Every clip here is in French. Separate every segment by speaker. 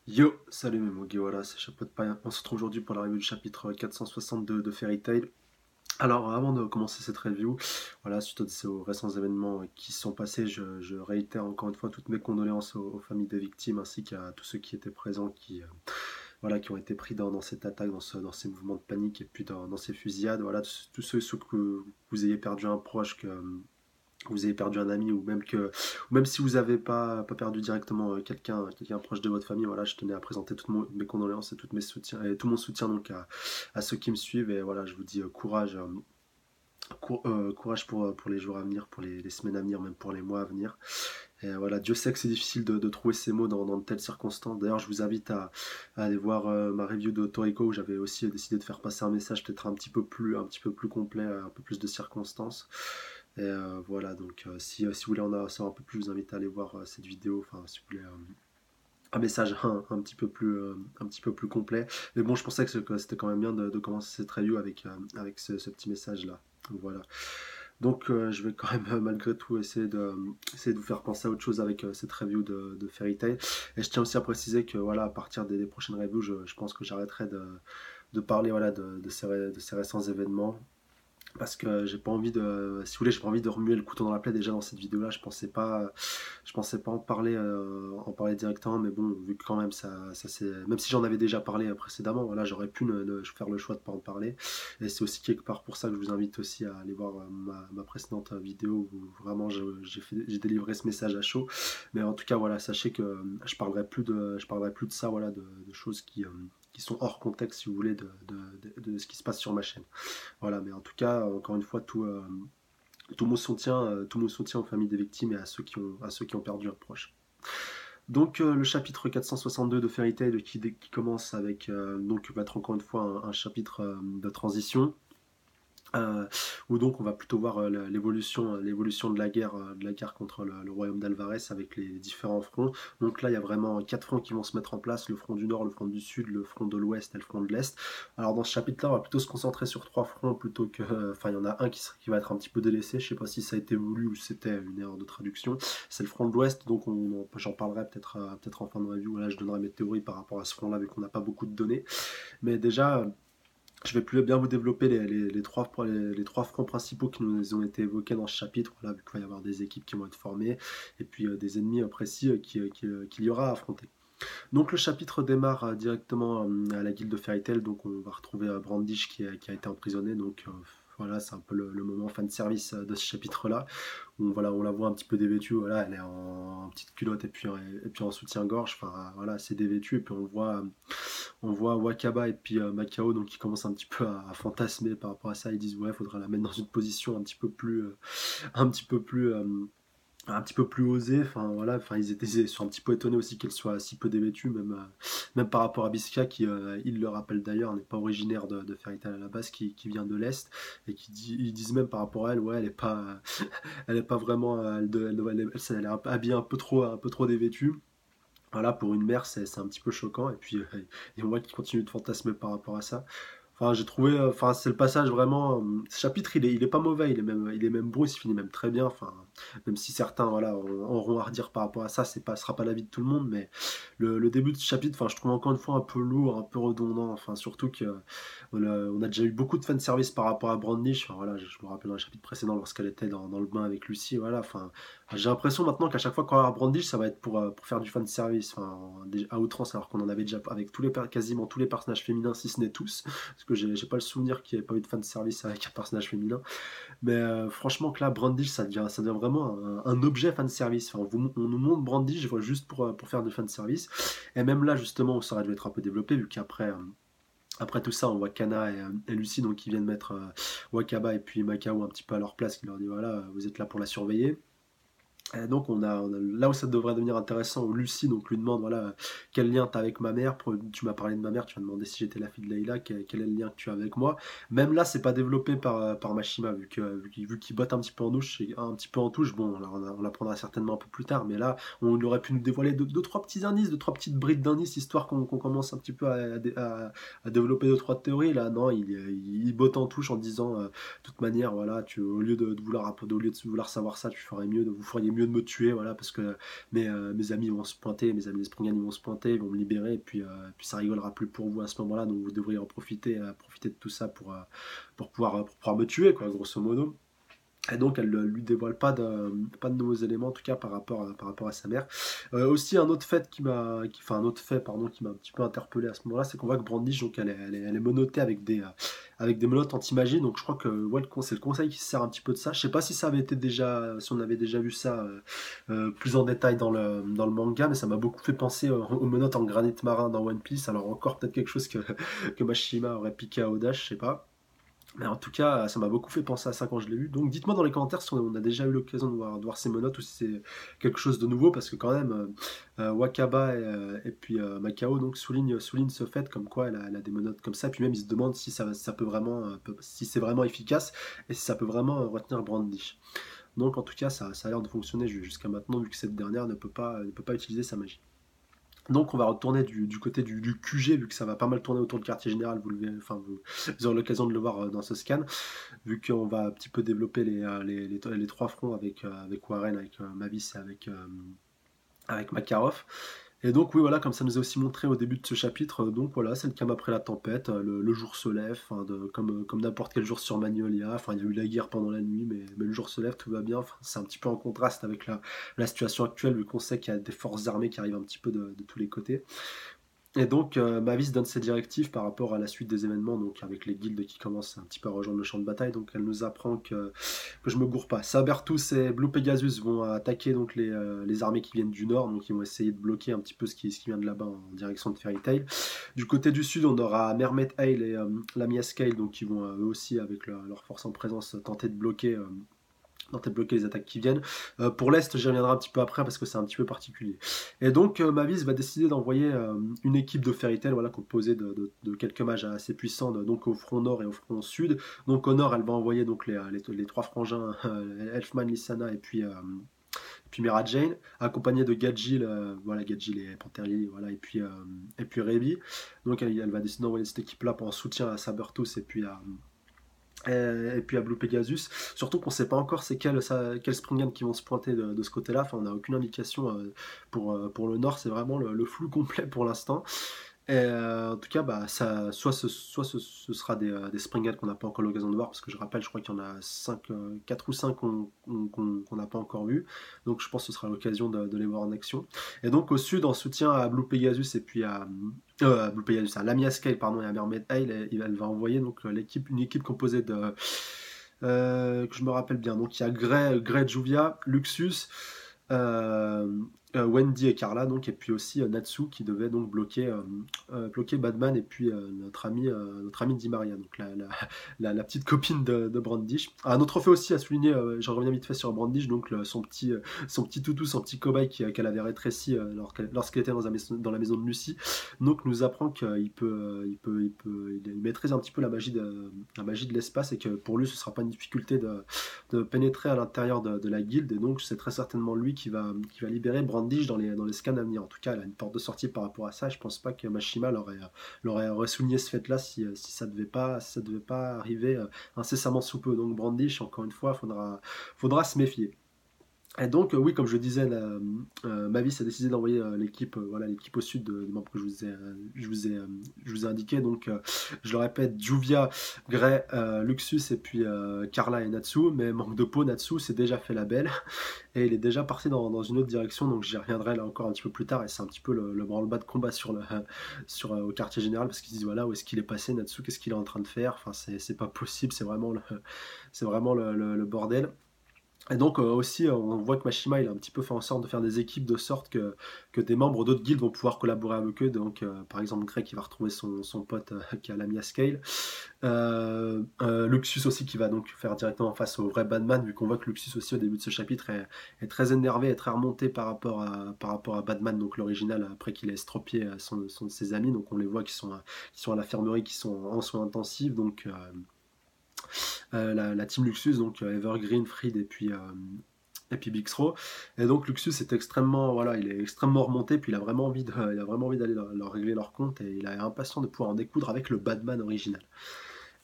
Speaker 1: Yo, salut mes mots, voilà, c'est Chapeau de paille. On se retrouve aujourd'hui pour la review du chapitre 462 de Fairy Tail. Alors, avant de commencer cette review, voilà, suite aux récents événements qui se sont passés, je réitère encore une fois toutes mes condoléances aux familles des victimes ainsi qu'à tous ceux qui étaient présents, voilà, qui ont été pris dans cette attaque, dans ces mouvements de panique et puis dans ces fusillades. Voilà, tous ceux que vous ayez perdu un proche, que vous avez perdu un ami ou même si vous n'avez pas perdu directement quelqu'un proche de votre famille, voilà, je tenais à présenter toutes mes condoléances et toutes mes soutiens et tout mon soutien donc à ceux qui me suivent et voilà, je vous dis courage, courage pour les jours à venir, pour les semaines à venir, même pour les mois à venir. Et voilà, Dieu sait que c'est difficile de trouver ces mots dans de telles circonstances. D'ailleurs, je vous invite à aller voir ma review de Toriko où j'avais aussi décidé de faire passer un message peut-être un petit peu plus complet, un peu plus de circonstances. Et voilà, donc si vous voulez en savoir un peu plus, je vous invite à aller voir cette vidéo. Enfin, si vous voulez un message un petit peu plus complet. Mais bon, je pensais que c'était quand même bien de commencer cette review avec ce petit message-là. Donc voilà. Donc je vais quand même malgré tout essayer de vous faire penser à autre chose avec cette review de Fairy Tail. Et je tiens aussi à préciser que voilà, à partir des prochaines reviews, je pense que j'arrêterai de parler voilà, de ces récents événements parce que j'ai pas envie de, si vous voulez, j'ai pas envie de remuer le couteau dans la plaie déjà dans cette vidéo-là. Je pensais pas en parler directement, mais bon, vu que quand même ça c'est, même si j'en avais déjà parlé précédemment, voilà, j'aurais pu faire le choix de pas en parler. Et c'est aussi quelque part pour ça que je vous invite aussi à aller voir ma précédente vidéo où vraiment j'ai délivré ce message à chaud. Mais en tout cas, voilà, sachez que je parlerai plus de ça, voilà, de choses qui sont hors contexte, si vous voulez, de ce qui se passe sur ma chaîne. Voilà, mais en tout cas, encore une fois, tout mon soutien aux familles des victimes et à ceux qui ont perdu un proche. Donc le chapitre 462 de Fairy Tail qui commence avec, donc va être encore une fois un chapitre de transition où donc on va plutôt voir l'évolution de la guerre contre le royaume d'Alvarez avec les différents fronts. Donc là, il y a vraiment quatre fronts qui vont se mettre en place, le front du nord, le front du sud, le front de l'ouest et le front de l'est. Alors dans ce chapitre-là, on va plutôt se concentrer sur trois fronts plutôt que... Enfin, il y en a un qui va être un petit peu délaissé, je sais pas si ça a été voulu ou si c'était une erreur de traduction. C'est le front de l'ouest, donc j'en parlerai peut-être en fin de review. Voilà, je donnerai mes théories par rapport à ce front-là, vu qu'on n'a pas beaucoup de données. Mais déjà, je vais plus bien vous développer les trois fronts principaux qui nous ont été évoqués dans ce chapitre, voilà, vu qu'il va y avoir des équipes qui vont être formées, et puis des ennemis précis qu'il y aura à affronter. Donc le chapitre démarre directement à la guilde de Fairy Tail, donc on va retrouver Brandish qui a été emprisonné, donc voilà, c'est un peu le moment fan service de ce chapitre-là. Voilà, on la voit un petit peu dévêtue, voilà, elle est en petite culotte et puis en soutien-gorge, enfin voilà, c'est dévêtu, et puis on voit Wakaba et puis Macao donc qui commencent un petit peu à fantasmer par rapport à ça. Ils disent ouais, faudra la mettre dans une position un petit peu plus, un petit peu plus osée. Enfin voilà, enfin ils sont un petit peu étonnés aussi qu'elle soit si peu dévêtue, même par rapport à Bisca qui, il le rappelle d'ailleurs, n'est pas originaire de Fairy Tail à la base, qui vient de l'est et ils disent même par rapport à elle, ouais, elle est pas vraiment, elle est habillée un peu trop dévêtue. Voilà, pour une mère, c'est un petit peu choquant. Et puis, et on voit qu'il continue de fantasmer par rapport à ça. Enfin, j'ai trouvé, enfin, c'est le passage vraiment. Ce chapitre, il est pas mauvais, il est même beau, il se finit même très bien. Enfin, même si certains, voilà, auront à redire par rapport à ça, ce sera pas l'avis de tout le monde, mais le début de ce chapitre, enfin, je trouve encore une fois un peu lourd, un peu redondant. Enfin, surtout que on a déjà eu beaucoup de fanservice par rapport à Brandish. Enfin, voilà, je me rappelle dans le chapitre précédent lorsqu'elle était dans le bain avec Lucy. Voilà, enfin, j'ai l'impression maintenant qu'à chaque fois qu'on va avoir Brandish, ça va être pour faire du fanservice, enfin, à outrance, alors qu'on en avait déjà avec quasiment tous les personnages féminins, si ce n'est tous, parce que j'ai pas le souvenir qu'il n'y ait pas eu de fanservice avec un personnage féminin. Mais franchement, que là, Brandish, ça devient vraiment un objet fanservice. Enfin, on nous montre Brandish juste pour faire du fanservice. Et même là, justement, ça aurait dû être un peu développé, vu qu'après. Après tout ça, on voit Kana et Lucie donc, qui viennent mettre Wakaba et puis Macao un petit peu à leur place, qui leur dit voilà, vous êtes là pour la surveiller. Donc là où ça devrait devenir intéressant, où Lucie donc lui demande voilà quel lien tu as avec ma mère. Tu m'as parlé de ma mère, tu m'as demandé si j'étais la fille de Leila, quel est le lien que tu as avec moi. Même là, c'est pas développé par Mashima vu qu'il botte un petit peu en touche, un petit peu en touche. Bon, là, on l'apprendra certainement un peu plus tard, mais là, on aurait pu nous dévoiler deux trois petits indices, deux trois petites brides d'indices, histoire qu'on commence un petit peu à développer deux trois théories. Là, non, il botte en touche en disant de toute manière, voilà, au lieu de vouloir savoir ça, vous feriez mieux mieux de me tuer, voilà, parce que mes amis vont se pointer, mes amis des Springans ils vont se pointer, ils vont me libérer, et puis ça rigolera plus pour vous à ce moment-là, donc vous devriez en profiter, profiter de tout ça pour pouvoir me tuer, quoi, grosso modo. Et donc, elle ne lui dévoile pas de nouveaux éléments, en tout cas par rapport à sa mère. Aussi, un autre fait enfin, un autre fait, pardon, qui m'a un petit peu interpellé à ce moment-là, c'est qu'on voit que Brandish, donc, elle est menottée avec des menottes anti-magie. Donc, je crois que ouais, c'est le conseil qui se sert un petit peu de ça. Je sais pas si ça avait été déjà, si on avait déjà vu ça plus en détail dans le manga, mais ça m'a beaucoup fait penser aux menottes en granit marin dans One Piece. Alors, encore peut-être quelque chose que Mashima aurait piqué à Oda, je sais pas. Mais en tout cas, ça m'a beaucoup fait penser à ça quand je l'ai lu. Donc dites-moi dans les commentaires si on a déjà eu l'occasion de voir ces monotes ou si c'est quelque chose de nouveau, parce que quand même, Wakaba et puis Macao donc, soulignent ce fait comme quoi elle a des monotes comme ça. Puis même ils se demandent si ça peut vraiment, si c'est vraiment efficace et si ça peut vraiment retenir Brandish. Donc en tout cas, ça a l'air de fonctionner jusqu'à maintenant, vu que cette dernière ne peut pas utiliser sa magie. Donc on va retourner du côté du QG, vu que ça va pas mal tourner autour du quartier général, vous aurez l'occasion de le voir dans ce scan, vu qu'on va un petit peu développer les trois fronts avec Warren, avec Mavis et avec Makarov. Et donc oui voilà, comme ça nous a aussi montré au début de ce chapitre, donc voilà, c'est le calme après la tempête, le jour se lève, comme n'importe quel jour sur Magnolia, enfin il y a eu la guerre pendant la nuit, mais le jour se lève, tout va bien, enfin, c'est un petit peu en contraste avec la situation actuelle, vu qu'on sait qu'il y a des forces armées qui arrivent un petit peu de tous les côtés. Et donc, Mavis donne ses directives par rapport à la suite des événements, donc avec les guildes qui commencent un petit peu à rejoindre le champ de bataille. Donc, elle nous apprend que je me gourre pas. Sabertooth et Blue Pegasus vont attaquer donc les armées qui viennent du nord, donc ils vont essayer de bloquer un petit peu ce qui vient de là-bas en direction de Fairy Tail. Du côté du sud, on aura Mermaid Isle et Lamia Scale, donc qui vont eux aussi avec leur force en présence tenter de bloquer. Bloquer les attaques qui viennent. Pour l'Est, j'y reviendrai un petit peu après parce que c'est un petit peu particulier. Et donc, Mavis va décider d'envoyer une équipe de Fairy Tail, voilà, composée de quelques mages assez puissants, donc au front nord et au front sud. Donc au nord, elle va envoyer donc les trois frangins, Elfman, Lysana et puis Mera Jane, accompagnée de Gadjil, voilà, Gadjil et Panterly, voilà, et puis Revi. Donc elle va décider d'envoyer cette équipe-là pour en soutien à Sabertooth et puis à Blue Pegasus. Surtout qu'on ne sait pas encore c'est quels Springan qui vont se pointer de ce côté-là. Enfin, on n'a aucune indication pour le nord. C'est vraiment le flou complet pour l'instant. Et en tout cas, bah, soit ce sera des Springans qu'on n'a pas encore l'occasion de voir, parce que je rappelle, je crois qu'il y en a 4 ou 5 qu'on n'a pas encore vu. Donc je pense que ce sera l'occasion de les voir en action. Et donc au sud, en soutien à Blue Pegasus et puis à Blue Pegasus, à Lamia Scale pardon, et à Mermaid Isle, elle va envoyer donc une équipe composée que je me rappelle bien. Donc il y a Grey Juvia, Luxus, euh, Wendy et Carla, donc, et puis aussi Natsu qui devait donc bloquer Batman et puis notre ami Di Maria, donc la petite copine de Brandish. Un autre fait aussi à souligner, j'en reviens vite fait sur Brandish, donc son petit toutou, son petit cobaye qu'elle avait rétréci lorsqu'elle était dans la maison de Lucie. Donc nous apprend il maîtrise un petit peu la magie de l'espace et que pour lui ce sera pas une difficulté de pénétrer à l'intérieur de la guilde, et donc c'est très certainement lui qui va libérer Brandish dans les scans à venir. En tout cas, elle a une porte de sortie par rapport à ça. Je pense pas que Mashima l'aurait souligné ce fait-là si ça devait pas arriver incessamment sous peu. Donc Brandish, encore une fois, faudra se méfier. Et donc, oui, comme je disais, Mavis a décidé d'envoyer l'équipe voilà, l'équipe au sud des membres que je vous ai indiqué. Donc, je le répète, Juvia, Grey, Luxus et puis Carla et Natsu. Mais manque de peau, Natsu s'est déjà fait la belle et il est déjà parti dans une autre direction. Donc, j'y reviendrai là encore un petit peu plus tard. Et c'est un petit peu le branle-bas de combat au quartier général, parce qu'ils disent voilà, où est-ce qu'il est passé, Natsu, qu'est-ce qu'il est en train de faire. Enfin, c'est pas possible, c'est vraiment le bordel. Et donc aussi, on voit que Mashima il a un petit peu fait en sorte de faire des équipes de sorte que des membres d'autres guildes vont pouvoir collaborer avec eux. Donc par exemple Grey qui va retrouver son pote qui a Lamia Scale. Luxus aussi qui va donc faire directement face au vrai Batman, vu qu'on voit que Luxus aussi au début de ce chapitre est très énervé et très remonté par rapport à Batman, donc l'original, après qu'il ait estropié son de ses amis. Donc on les voit qui sont à la fermerie, qui sont en soins intensifs. Donc la team Luxus, donc Evergreen, Fried et puis Bixro. Et donc Luxus est extrêmement, voilà, il est extrêmement remonté, puis il a vraiment envie d'aller leur régler leur compte, et il est impatient de pouvoir en découdre avec le Batman original.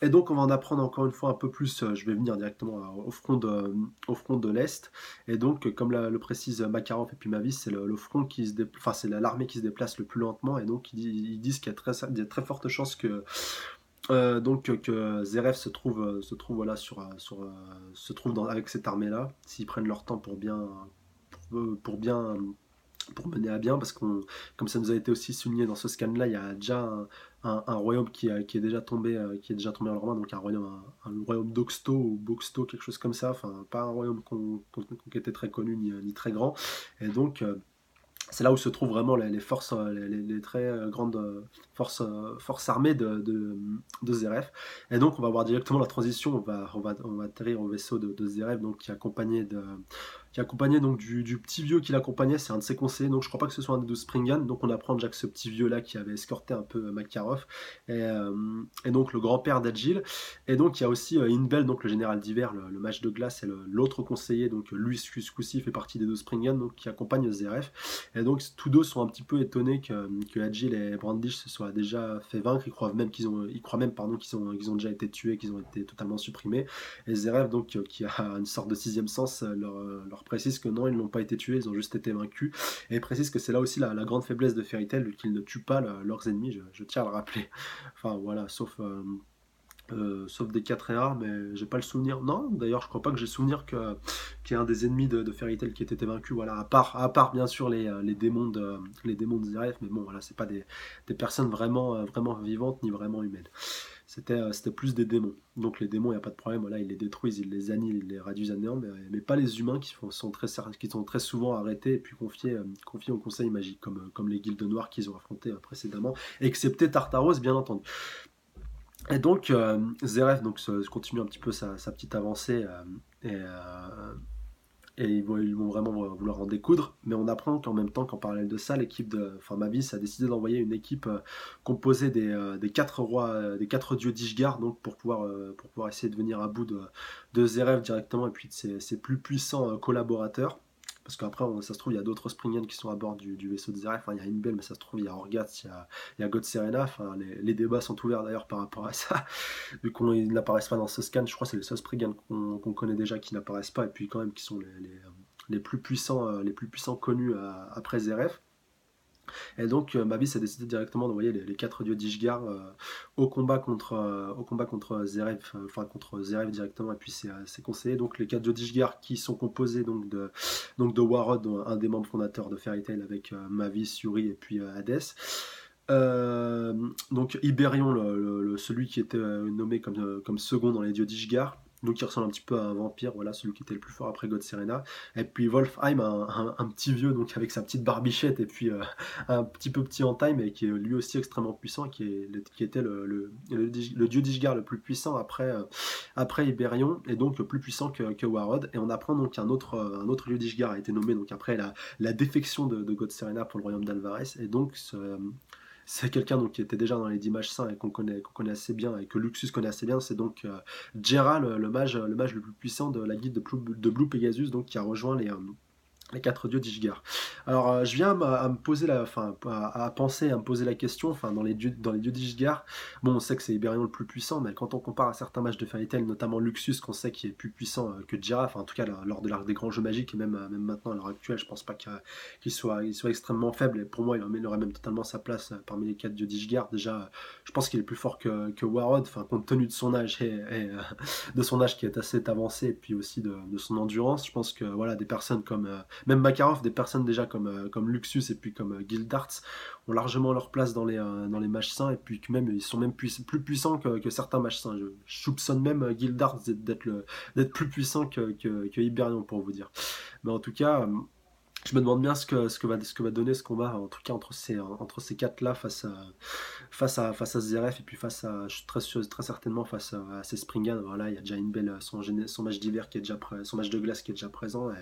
Speaker 1: Et donc on va en apprendre encore une fois un peu plus, je vais venir directement au front de l'Est. Et donc comme le précise Makarov et puis Mavis, c'est le front enfin c'est l'armée qui se déplace le plus lentement. Et donc ils disent qu'il y a très fortes chances que Zverev voilà, se trouve avec cette armée-là, s'ils prennent leur temps pour bien pour mener à bien, parce qu'on, comme ça nous a été aussi souligné dans ce scan-là, il y a déjà un royaume qui est déjà tombé en leur main, donc un royaume d'Oxto ou Boxto, quelque chose comme ça, enfin pas un royaume qui était très connu ni très grand, et donc c'est là où se trouvent vraiment les forces, les très grandes forces armées de Zverev. Et donc on va voir directement la transition, on va atterrir au vaisseau de Zverev, donc qui est accompagné donc du petit vieux qui l'accompagnait, c'est un de ses conseillers, donc je crois pas que ce soit un des 12 Springan, donc on apprend déjà que ce petit vieux là qui avait escorté un peu Makarov, et donc le grand-père d'Agile, et donc il y a aussi Inbel, donc le général d'hiver, le match de glace, et l'autre conseiller, donc lui ce coup-ci fait partie des 12 Springan, donc qui accompagne Zverev, et donc tous deux sont un petit peu étonnés que Agile et Brandish se soient déjà fait vaincre, ils croient même pardon, qu'ils ont déjà été tués, qu'ils ont été totalement supprimés, et Zverev, donc qui a une sorte de sixième sens, leur précise que non, ils n'ont pas été tués, ils ont juste été vaincus, et précise que c'est là aussi la grande faiblesse de Fairy Tail, qu'ils ne tuent pas leurs ennemis, je tiens à le rappeler. Enfin voilà, sauf des cas très rares, mais j'ai pas le souvenir. Non, d'ailleurs, je crois pas que j'ai souvenir qu'il y ait un des ennemis de Fairy Tail qui ait été vaincu. Voilà, à part bien sûr les démons de Zeref, mais bon, voilà, c'est pas des personnes vraiment vivantes ni vraiment humaines. C'était plus des démons. Donc les démons, il n'y a pas de problème, voilà, ils les détruisent, ils les annihilent, ils les réduisent à néant, mais pas les humains qui sont très souvent arrêtés et puis confiés au conseil magique, comme les guildes noires qu'ils ont affrontés précédemment, excepté Tartaros, bien entendu. Et donc, Zverev continue un petit peu sa petite avancée, et, euh, et ils vont vraiment vouloir en découdre. Mais on apprend qu'en même temps, qu'en parallèle de ça, enfin Mavis a décidé d'envoyer une équipe composée des quatre rois, des quatre dieux d'Ishgard, donc pour pouvoir essayer de venir à bout de Zverev directement et puis de ses plus puissants collaborateurs. Parce qu'après, ça se trouve, il y a d'autres Springians qui sont à bord du vaisseau de Zverev. Enfin, il y a Inbel, mais ça se trouve, il y a Orgaz, il y a God Serena. Enfin, les débats sont ouverts d'ailleurs par rapport à ça. Vu qu'ils n'apparaissent pas dans ce scan, je crois que c'est les seuls Spriggan qu'on connaît déjà qui n'apparaissent pas, et puis quand même qui sont les plus puissants connus après Zeref. Et donc Mavis a décidé directement d'envoyer les quatre dieux d'Ishgard au combat contre Zeref, enfin contre Zeref directement, et puis ses conseillers. Donc les quatre dieux d'Ishgard qui sont composés donc de Warod, un des membres fondateurs de Fairy Tail, avec Mavis, Yuri et puis Hades. Donc Iberion, celui qui était nommé comme second dans les dieux d'Ishgard, donc qui ressemble un petit peu à un vampire, voilà, celui qui était le plus fort après God Serena. Et puis Wolfheim, un petit vieux, donc avec sa petite barbichette et puis un petit en taille, mais qui est lui aussi extrêmement puissant, qui était le dieu d'Ishgard le plus puissant après Iberion, et donc le plus puissant que Warod. Et on apprend donc un autre dieu d'Ishgard a été nommé donc après la défection de God Serena pour le royaume d'Alvarez, et donc c'est quelqu'un donc qui était déjà dans les 10 mages saints et qu'on connaît assez bien et que Luxus connaît assez bien. C'est donc Jera, le mage le plus puissant de la guilde de Blue Pegasus, donc qui a rejoint les quatre dieux d'Ishgard. Alors, je viens à me poser à penser, à me poser la question, enfin, dans les dieux d'Ishgard, bon, on sait que c'est Iberion le plus puissant, mais quand on compare à certains matchs de Fairy Tail, notamment Luxus, qu'on sait qu'il est plus puissant que Jera, enfin, en tout cas, lors de l'arc des grands jeux magiques, et même maintenant, à l'heure actuelle, je pense pas qu'il soit extrêmement faible, et pour moi, il aurait même totalement sa place parmi les quatre dieux d'Ishgard. Déjà, je pense qu'il est plus fort que Warod, enfin, compte tenu de son âge de son âge qui est assez avancé, et puis aussi de son endurance. Je pense que, voilà, des personnes comme même Makarov, des personnes déjà comme Luxus et puis comme Gildarts ont largement leur place dans les mages saints, et puis que même ils sont même plus puissants que certains mages saints. Je soupçonne même Gildarts d'être plus puissant que Iberion, pour vous dire. Mais en tout cas, je me demande bien ce que va donner ce combat, en tout cas entre ces quatre-là face à Zeref, et puis très certainement face à ces Springan. Voilà, il y a déjà Inbel, son match d'hiver qui est son match de glace qui est déjà présent. Et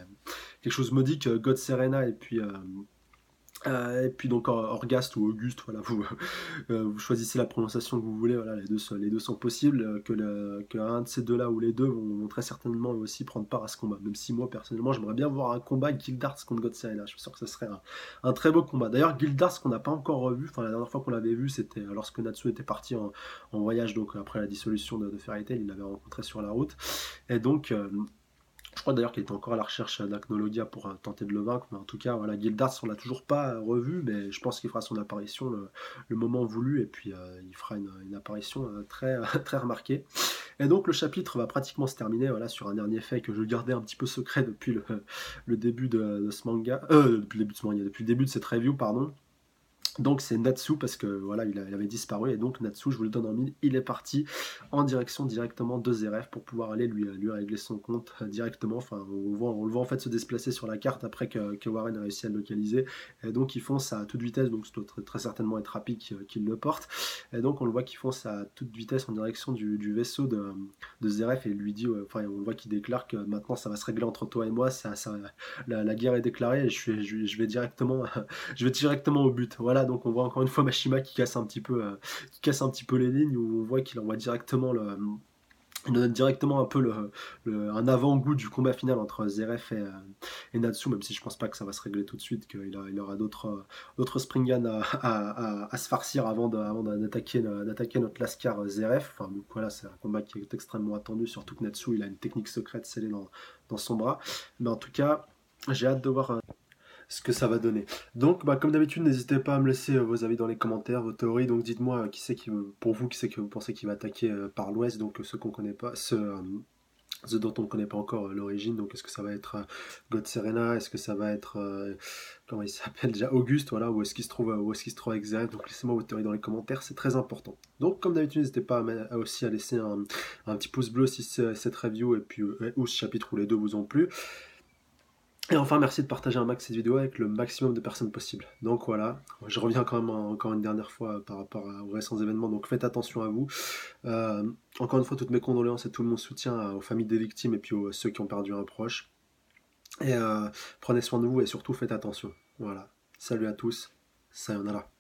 Speaker 1: quelque chose me dit que God Serena Et puis donc Orgast ou Auguste, voilà, vous choisissez la prononciation que vous voulez, voilà, les deux sont possibles, que un de ces deux-là ou les deux vont très certainement aussi prendre part à ce combat, même si moi personnellement j'aimerais bien voir un combat Gildarts contre God Serena, je suis sûr que ce serait un très beau combat. D'ailleurs Gildarts qu'on n'a pas encore revu, enfin la dernière fois qu'on l'avait vu c'était lorsque Natsu était parti en voyage, donc après la dissolution de Fairy Tail, il l'avait rencontré sur la route, et donc je crois d'ailleurs qu'il était encore à la recherche d'Acnologia pour tenter de le vaincre, mais en tout cas, voilà, Gildas, on l'a toujours pas revu, mais je pense qu'il fera son apparition le moment voulu, et puis il fera une apparition très, très remarquée. Et donc le chapitre va pratiquement se terminer voilà, sur un dernier fait que je gardais un petit peu secret depuis le début de ce manga, depuis le début de ce manga, depuis le début de cette review, pardon. Donc c'est Natsu parce que voilà il avait disparu et donc Natsu je vous le donne en mille, il est parti en direction directement de Zeref pour pouvoir aller lui régler son compte directement. Enfin on le voit en fait se déplacer sur la carte après que Warren a réussi à le localiser et donc il fonce à toute vitesse, donc ça doit très certainement être Happy qui le porte et donc on le voit qu'il fonce à toute vitesse en direction du vaisseau de Zeref et il lui dit enfin on le voit qu'il déclare que maintenant ça va se régler entre toi et moi, la guerre est déclarée et je vais directement je vais directement au but. Voilà, donc on voit encore une fois Mashima qui casse un petit peu les lignes, où on voit qu'il envoie directement il donne directement un peu un avant-goût du combat final entre Zeref et Natsu, même si je pense pas que ça va se régler tout de suite, qu'il aura d'autres Springan à se farcir avant d'attaquer notre Lascar Zeref. Enfin, donc voilà, c'est un combat qui est extrêmement attendu, surtout que Natsu il a une technique secrète scellée dans son bras. Mais en tout cas, j'ai hâte de voir ce que ça va donner. Donc, bah, comme d'habitude, n'hésitez pas à me laisser vos avis dans les commentaires, vos théories. Donc, dites-moi pour vous, qui c'est que vous pensez qui va attaquer par l'ouest, donc ceux qu'on connaît pas, ceux dont on ne connaît pas encore l'origine. Donc, est-ce que ça va être God Serena? Est-ce que ça va être comment il s'appelle déjà, Auguste? Voilà, où est-ce qu'il se trouve avec Zeref? Donc, laissez-moi vos théories dans les commentaires, c'est très important. Donc, comme d'habitude, n'hésitez pas aussi à laisser un petit pouce bleu si cette review et puis ou ce chapitre ou les deux vous ont plu. Et enfin, merci de partager un max cette vidéo avec le maximum de personnes possible. Donc voilà, je reviens quand même encore une dernière fois par rapport aux récents événements, donc faites attention à vous. Encore une fois, toutes mes condoléances et tout mon soutien aux familles des victimes et puis aux ceux qui ont perdu un proche. Et prenez soin de vous et surtout faites attention. Voilà, salut à tous, sayonara.